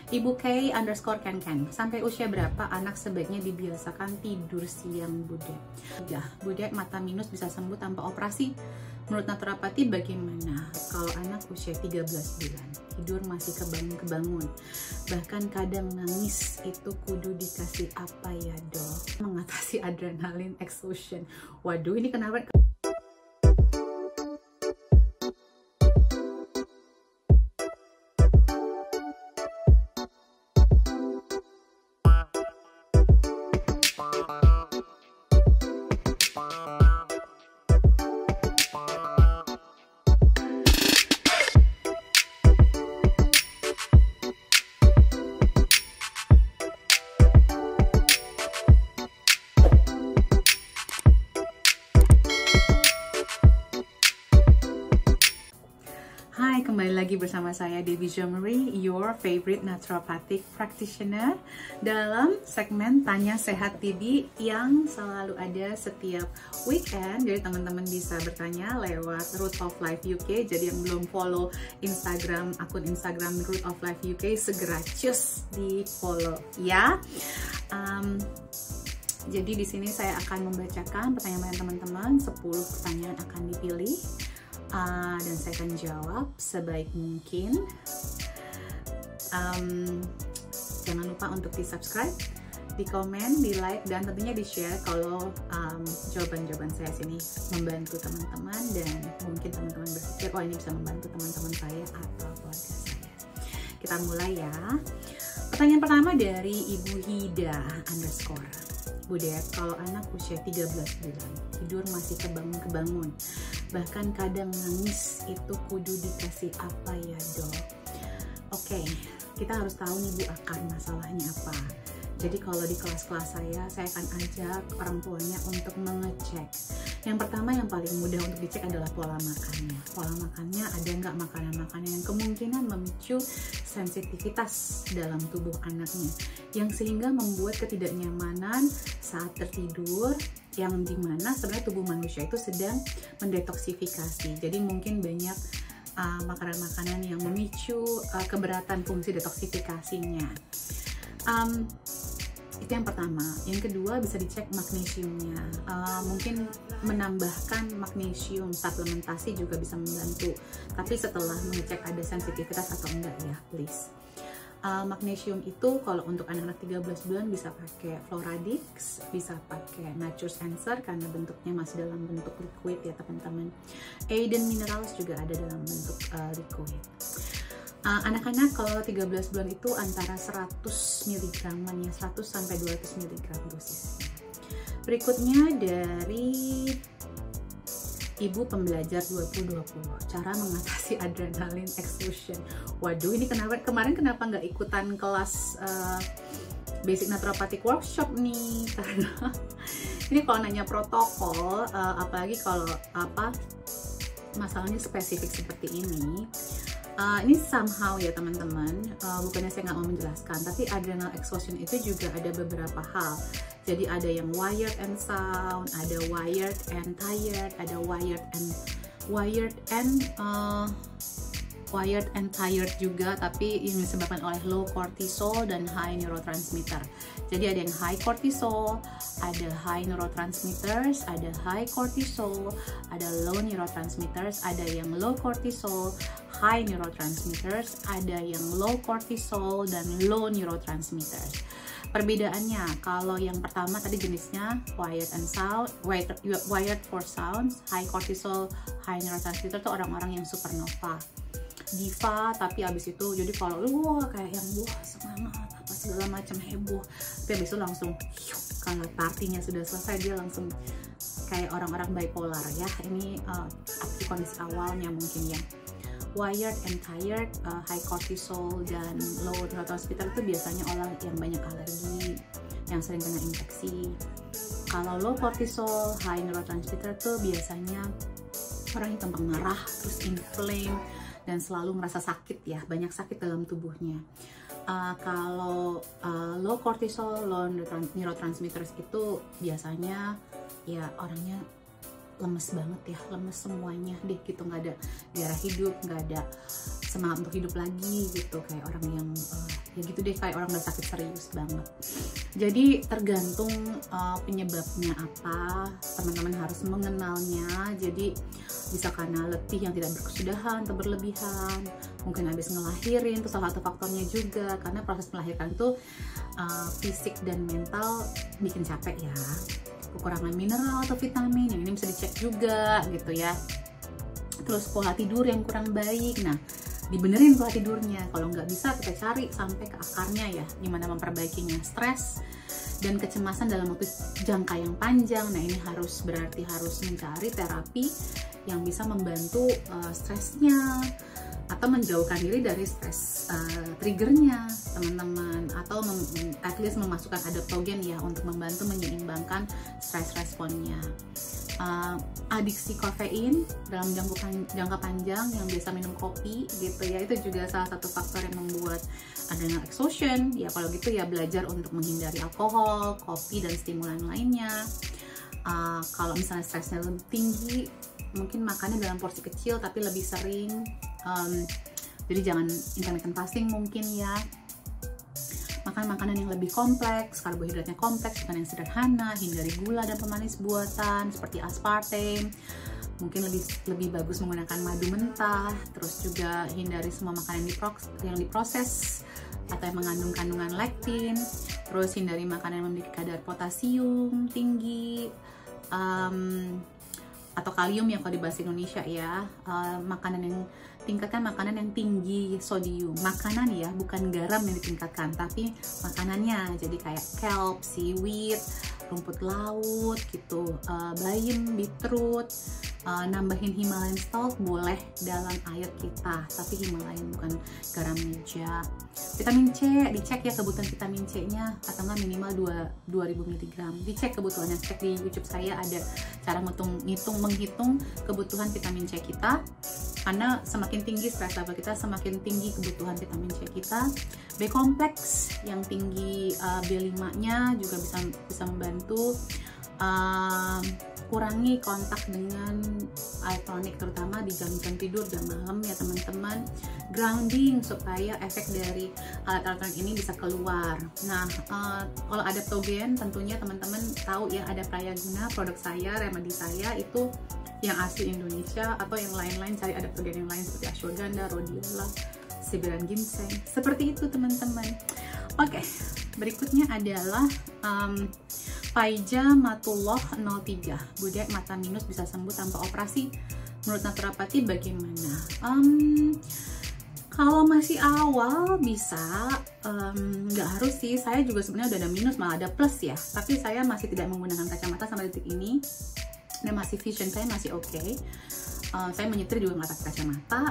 Ibu K underscore Ken. Sampai usia berapa anak sebaiknya dibiasakan tidur siang, Bude? Ya, Bude, mata minus bisa sembuh tanpa operasi. Menurut naturopati bagaimana? Kalau anak usia 13 bulan, tidur masih kebangun-kebangun, bahkan kadang nangis, itu kudu dikasih apa ya, Dok? Mengatasi adrenalin exhaustion. Waduh, ini kenapa? Hai, kembali lagi bersama saya Devi Jomeri, your favorite naturopathic practitioner, dalam segmen Tanya Sehat TV yang selalu ada setiap weekend. Jadi teman-teman bisa bertanya lewat Root of Life UK. Jadi yang belum follow akun Instagram Root of Life UK, segera cus di follow ya. Jadi di sini saya akan membacakan pertanyaan teman-teman. 10 pertanyaan akan dipilih. Dan saya akan jawab sebaik mungkin. Jangan lupa untuk di subscribe, di komen, di like, dan tentunya di share kalau jawaban-jawaban saya sini membantu teman-teman dan mungkin teman-teman berpikir oh ini bisa membantu teman-teman saya atau keluarga saya. Kita mulai ya. Pertanyaan pertama dari Ibu Hida underscore. Bude, kalau anak usia 13 bulan tidur masih kebangun-kebangun, bahkan kadang nangis, itu kudu dikasih apa ya, Dok? Oke, kita harus tahu nih Bu akar masalahnya apa. Jadi kalau di kelas-kelas saya akan ajak orang tuanya untuk mengecek. Yang pertama yang paling mudah untuk dicek adalah pola makannya. Pola makannya ada nggak makanan-makanan yang kemungkinan memicu sensitivitas dalam tubuh anaknya, yang sehingga membuat ketidaknyamanan saat tertidur, yang dimana sebenarnya tubuh manusia itu sedang mendetoksifikasi. Jadi mungkin banyak makanan-makanan yang memicu keberatan fungsi detoksifikasinya. Itu yang pertama. Yang kedua bisa dicek magnesiumnya. Mungkin menambahkan magnesium suplementasi juga bisa membantu. Tapi setelah mengecek ada sensitivitas atau enggak ya, please. Magnesium itu kalau untuk anak-anak 13 bulan bisa pakai Floradix, bisa pakai Nature's Answer karena bentuknya masih dalam bentuk liquid ya teman-teman. Aiden Minerals juga ada dalam bentuk liquid. Anak-anak kalau 13 bulan itu antara 100 mg ya, 100 sampai 200 mg dosisnya. Berikutnya dari Ibu Pembelajar 2020, cara mengatasi adrenalin exhaustion. Waduh, ini kemarin kenapa nggak ikutan kelas basic naturopathic workshop nih? Karena ini kalau nanya protokol, apalagi kalau masalahnya spesifik seperti ini. Ini somehow ya teman-teman, bukannya saya nggak mau menjelaskan, tapi adrenal exhaustion itu juga ada beberapa hal. Jadi ada yang wired and sound, ada wired and tired, ada wired and tired juga, tapi yang disebabkan oleh low cortisol dan high neurotransmitter. Jadi ada yang high cortisol, ada high neurotransmitters, ada high cortisol, ada low neurotransmitters, ada yang low cortisol, high neurotransmitters, ada yang low cortisol dan low neurotransmitters. Perbedaannya, kalau yang pertama tadi jenisnya wired and sound, wired for sounds, high cortisol, high neurotransmitter itu orang-orang yang supernova, diva, tapi abis itu jadi kalau kayak yang semangat apa segala macam heboh, tapi abis itu langsung kalau partinya sudah selesai dia langsung kayak orang-orang bipolar ya. Ini kondisi awalnya mungkin ya. Wired and tired, high cortisol dan low neurotransmitter itu biasanya orang yang banyak alergi, yang sering kena infeksi. Kalau low cortisol, high neurotransmitter itu biasanya orang yang gampang marah, terus inflame, dan selalu merasa sakit ya, banyak sakit dalam tubuhnya. Kalau low cortisol, low neurotransmitters itu biasanya ya orangnya lemes banget ya, lemes semuanya deh gitu, nggak ada gairah hidup, nggak ada semangat untuk hidup lagi gitu, kayak orang yang ya gitu deh, kayak orang udah sakit serius banget. Jadi tergantung penyebabnya apa, teman-teman harus mengenalnya. Jadi bisa karena letih yang tidak berkesudahan atau berlebihan, mungkin habis ngelahirin itu salah satu faktornya juga, karena proses melahirkan itu fisik dan mental bikin capek ya. Kekurangan mineral atau vitamin yang ini bisa dicek juga gitu ya. Terus pola tidur yang kurang baik, nah dibenerin pola tidurnya. Kalau nggak bisa, kita cari sampai ke akarnya ya, gimana memperbaikinya. Stres dan kecemasan dalam waktu jangka yang panjang, nah ini harus mencari terapi yang bisa membantu stresnya atau menjauhkan diri dari stres triggernya teman-teman, atau at least memasukkan adaptogen ya untuk membantu menyeimbangkan stres responnya. Adiksi kafein dalam jangka panjang yang biasa minum kopi gitu ya, itu juga salah satu faktor yang membuat adrenal exhaustion ya. Kalau gitu ya belajar untuk menghindari alkohol, kopi, dan stimulan lainnya. Kalau misalnya stresnya lebih tinggi, mungkin makannya dalam porsi kecil tapi lebih sering, jadi jangan intermittent fasting mungkin ya. Makan makanan yang lebih kompleks, karbohidratnya kompleks, bukan yang sederhana. Hindari gula dan pemanis buatan seperti aspartame. Mungkin lebih bagus menggunakan madu mentah. Terus juga hindari semua makanan yang diproses atau yang mengandung kandungan lektin. Terus hindari makanan yang memiliki kadar potasium tinggi atau kalium ya kalau di bahasa Indonesia ya. Tingkatkan makanan yang tinggi sodium. Makanan ya, bukan garam yang ditingkatkan, tapi makanannya. Jadi kayak kelp, seaweed, rumput laut gitu, bayam, beetroot. Nambahin Himalayan salt boleh dalam air kita, tapi Himalayan bukan garam meja. Vitamin C, dicek ya kebutuhan vitamin C-nya, atau enggak minimal 2000 mg. Dicek kebutuhannya, cek di YouTube saya ada cara menghitung kebutuhan vitamin C kita. Karena semakin tinggi stress level kita, semakin tinggi kebutuhan vitamin C kita. B kompleks yang tinggi B5-nya juga bisa membantu. Kurangi kontak dengan elektronik, terutama di jam-jam tidur, jam malam ya teman-teman. Grounding supaya efek dari alat elektronik ini bisa keluar. Nah, kalau adaptogen tentunya teman-teman tahu ya, ada Prayaguna, produk saya, remedi saya itu yang asli Indonesia, atau yang lain-lain cari adaptogen yang lain seperti ashwagandha, rhodiola, Siberan ginseng, seperti itu teman-teman. Oke, berikutnya adalah Faiza Matullah 03, budek mata minus bisa sembuh tanpa operasi. Menurut naturopati bagaimana? Kalau masih awal bisa, nggak harus sih. Saya juga sebenarnya udah ada minus, malah ada plus ya. Tapi saya masih tidak menggunakan kacamata sampai detik ini. Dan masih vision saya masih oke. Saya menyetir juga nggak pakai kacamata.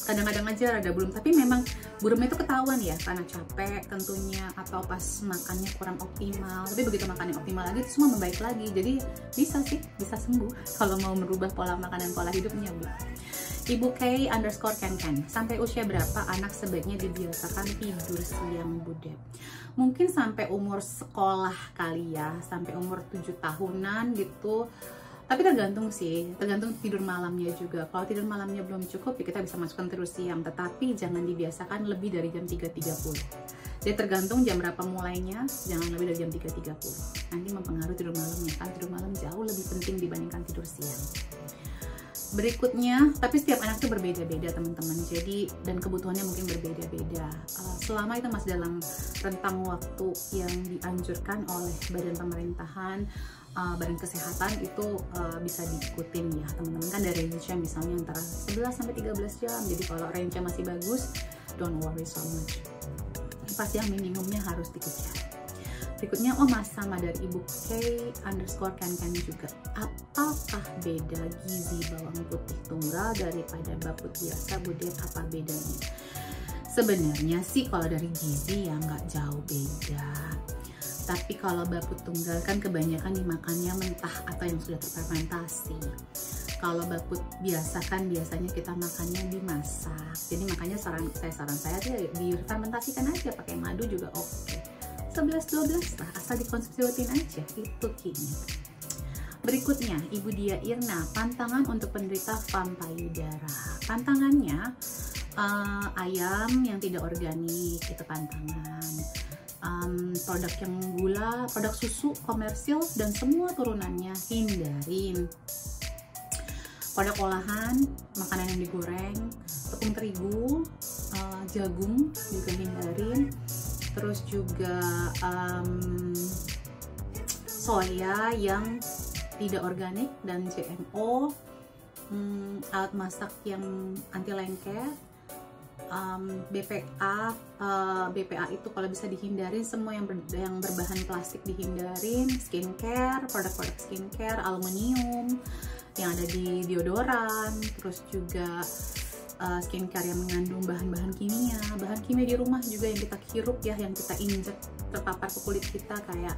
Kadang-kadang aja rada buram, tapi memang burumnya itu ketahuan ya karena capek tentunya, atau pas makannya kurang optimal. Tapi begitu makannya optimal lagi, itu semua membaik lagi. Jadi bisa sih, bisa sembuh kalau mau merubah pola makan dan pola hidupnya, Bu. Ibu K _Ken, sampai usia berapa anak sebaiknya dibiasakan tidur siang, Bude? Mungkin sampai umur sekolah kali ya, sampai umur 7 tahunan gitu. Tapi tergantung sih, tergantung tidur malamnya juga. Kalau tidur malamnya belum cukup ya kita bisa masukkan tidur siang, tetapi jangan dibiasakan lebih dari jam 3.30. Jadi tergantung jam berapa mulainya, jangan lebih dari jam 3.30. Nanti mempengaruhi tidur malamnya, kan tidur malam jauh lebih penting dibandingkan tidur siang. Berikutnya, tapi setiap anak itu berbeda-beda teman-teman, jadi dan kebutuhannya mungkin berbeda-beda. Selama itu masih dalam rentang waktu yang dianjurkan oleh badan pemerintahan, badan kesehatan itu bisa diikutin ya teman-teman. Kan dari range-nya misalnya antara 11 sampai 13 jam, jadi kalau range-nya masih bagus, don't worry so much. Pasti yang minimumnya harus dikejar. Berikutnya, sama dari Ibu K _Ken juga. Apakah beda gizi bawang putih tunggal daripada baput biasa, Bude? Apa bedanya? Sebenarnya sih kalau dari gizi ya nggak jauh beda. Tapi kalau baput tunggal kan kebanyakan dimakannya mentah atau yang sudah terfermentasi. Kalau baput biasa kan biasanya kita makannya dimasak. Jadi makanya saran saya difermentasikan aja, pakai madu juga oke. 11-12 lah, asal dikonsumsi rutin aja, itu kini. Berikutnya, Ibu Dia Irna, pantangan untuk penderita FAM payudara. Pantangannya, ayam yang tidak organik itu pantangan, produk yang gula, produk susu komersil dan semua turunannya hindarin. Produk olahan, makanan yang digoreng, tepung terigu, jagung juga hindarin. Terus juga soya yang tidak organik dan GMO, alat masak yang anti lengket, BPA itu kalau bisa dihindarin, semua yang berbahan plastik dihindarin, skincare, produk-produk skincare, aluminium yang ada di deodoran, terus juga skincare yang mengandung bahan-bahan kimia di rumah juga yang kita hirup ya, yang kita injek terpapar ke kulit kita kayak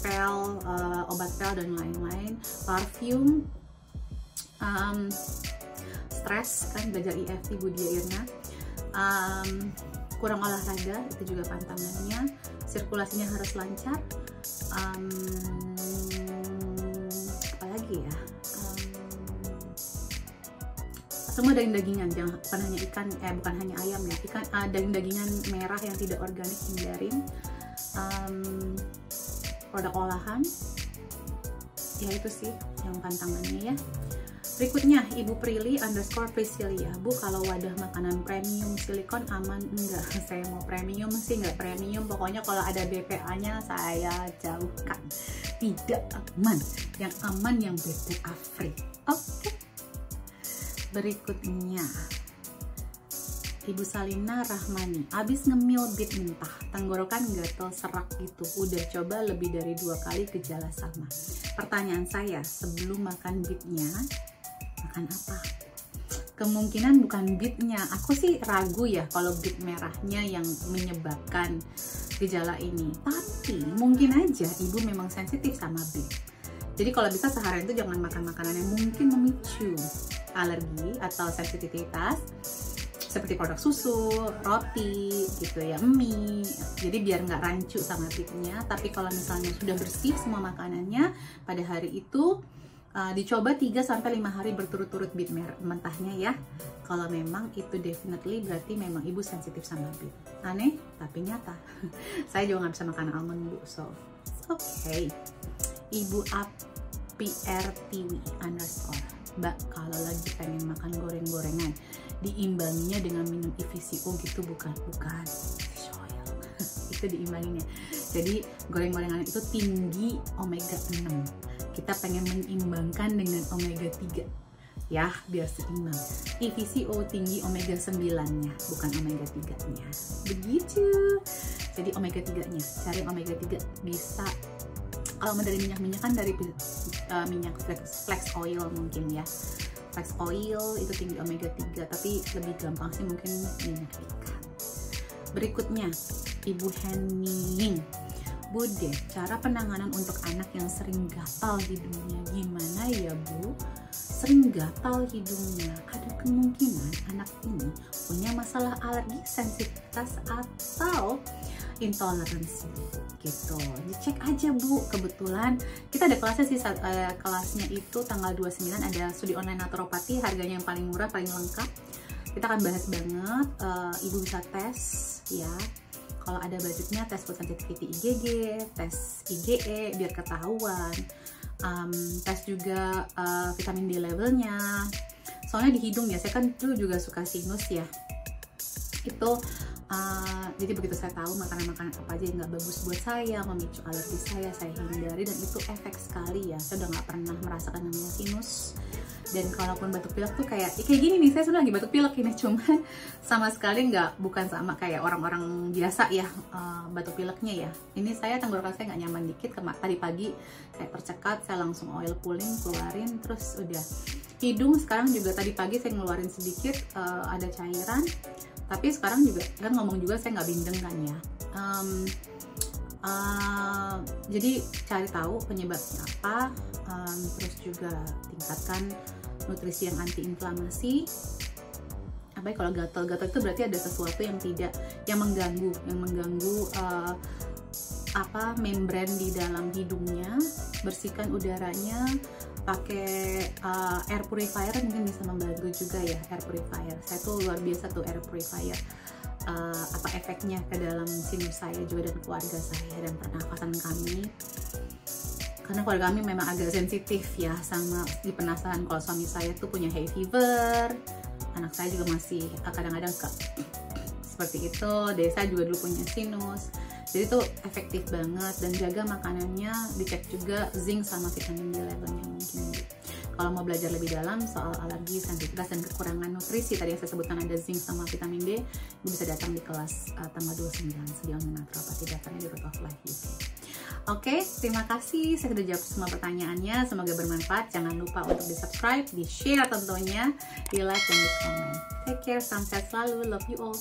pel, obat pel dan lain-lain, parfum, stres kan, belajar EFT Budia Irna, kurang olahraga itu juga pantangannya, sirkulasinya harus lancar, apalagi ya, semua daging-dagingan, bukan hanya ikan, bukan hanya ayam ya, ikan, daging-dagingan merah yang tidak organik hindarin, produk olahan, ya itu sih yang pantangannya ya. Berikutnya Ibu Prilly _ Priscilia, Bu kalau wadah makanan premium silikon aman enggak? Saya mau premium sih nggak premium, pokoknya kalau ada BPA nya saya jauhkan, tidak aman, yang aman yang BPA free. Oke. Berikutnya Ibu Salina Rahmani, abis ngemil bit mentah, tenggorokan gatel serak gitu, udah coba lebih dari 2 kali gejala sama. Pertanyaan saya, sebelum makan bitnya makan apa? Kemungkinan bukan bitnya, aku sih ragu ya kalau bit merahnya yang menyebabkan gejala ini, tapi mungkin aja ibu memang sensitif sama bit. Jadi kalau bisa seharian itu jangan makan makanan yang mungkin memicu alergi atau sensitivitas, seperti produk susu, roti gitu ya, mie, jadi biar nggak rancu sama bitnya. Tapi kalau misalnya sudah bersih semua makanannya pada hari itu, dicoba 3-5 hari berturut-turut bit mentahnya ya. Kalau memang itu definitely berarti memang ibu sensitif sama bit. Aneh tapi nyata. Saya juga nggak bisa makan almond bu, so okay. Ibu APRTW _ Mbak kalau lagi pengen makan goreng-gorengan diimbanginya dengan minum EVCO gitu, bukan fish oil. Itu diimbanginya. Jadi goreng-gorengan itu tinggi omega 6, kita pengen menyeimbangkan dengan omega 3 ya biar seimbang. EVCO tinggi omega 9 nya, bukan omega 3 nya, begitu. Jadi omega 3 nya, cari omega 3 bisa. Kalau dari minyak kan dari minyak flax oil mungkin ya, flax oil itu tinggi omega 3, tapi lebih gampang sih mungkin minyak ikan. Berikutnya Ibu Henning, Bude, cara penanganan untuk anak yang sering gatal hidungnya gimana ya Bu? Sering gatal hidungnya, ada kemungkinan anak ini punya masalah alergi, sensitivitas atau intoleransi gitu. Dicek aja Bu, kebetulan kita ada kelasnya sih, kelasnya itu tanggal 29 ada studi online naturopati, harganya yang paling murah, paling lengkap. Kita akan bahas banget, ibu bisa tes ya, kalau ada budgetnya, tes food sensitivity IgG, tes IgE biar ketahuan, tes juga vitamin D levelnya, soalnya di hidung ya, saya kan dulu juga suka sinus ya, itu jadi begitu saya tahu makanan-makanan apa aja yang nggak bagus buat saya, memicu alergi saya hindari, dan itu efek sekali ya. Saya udah nggak pernah merasakan namanya sinus, dan kalaupun batuk pilek tuh kayak gini nih, saya sudah lagi batuk pilek ini, cuman sama sekali bukan sama kayak orang-orang biasa ya batuk pileknya ya. Ini saya tenggorokan saya nggak nyaman dikit, tadi pagi saya percekat, saya langsung oil pulling keluarin, terus udah. Hidung sekarang juga tadi pagi saya ngeluarin sedikit, ada cairan. Tapi sekarang juga kan ngomong juga saya nggak bindeng kan ya, jadi cari tahu penyebabnya apa, terus juga tingkatkan nutrisi yang antiinflamasi. Apa kalau gatal-gatal itu berarti ada sesuatu yang mengganggu membran di dalam hidungnya. Bersihkan udaranya, pakai air purifier mungkin bisa membantu juga ya. Air purifier, saya tuh luar biasa tuh air purifier, apa efeknya ke dalam sinus saya juga dan keluarga saya dan pernafasan kami, karena keluarga kami memang agak sensitif ya sama di pernafasan. Kalau suami saya tuh punya hay fever, anak saya juga masih kadang-kadang seperti itu, Desa juga dulu punya sinus. Jadi tuh efektif banget, dan jaga makanannya, dicek juga zinc sama vitamin D levelnya mungkin. Kalau mau belajar lebih dalam soal alergi, sensitivitas, dan kekurangan nutrisi tadi yang saya sebutkan ada zinc sama vitamin D, bisa datang di kelas tanggal 29 Sediawan Naturopati, daftarnya di Root of Life UK. Oke, terima kasih, saya sudah jawab semua pertanyaannya, semoga bermanfaat. Jangan lupa untuk di subscribe, di share tentunya, di like dan di komen. Take care, salam sehat selalu, love you all.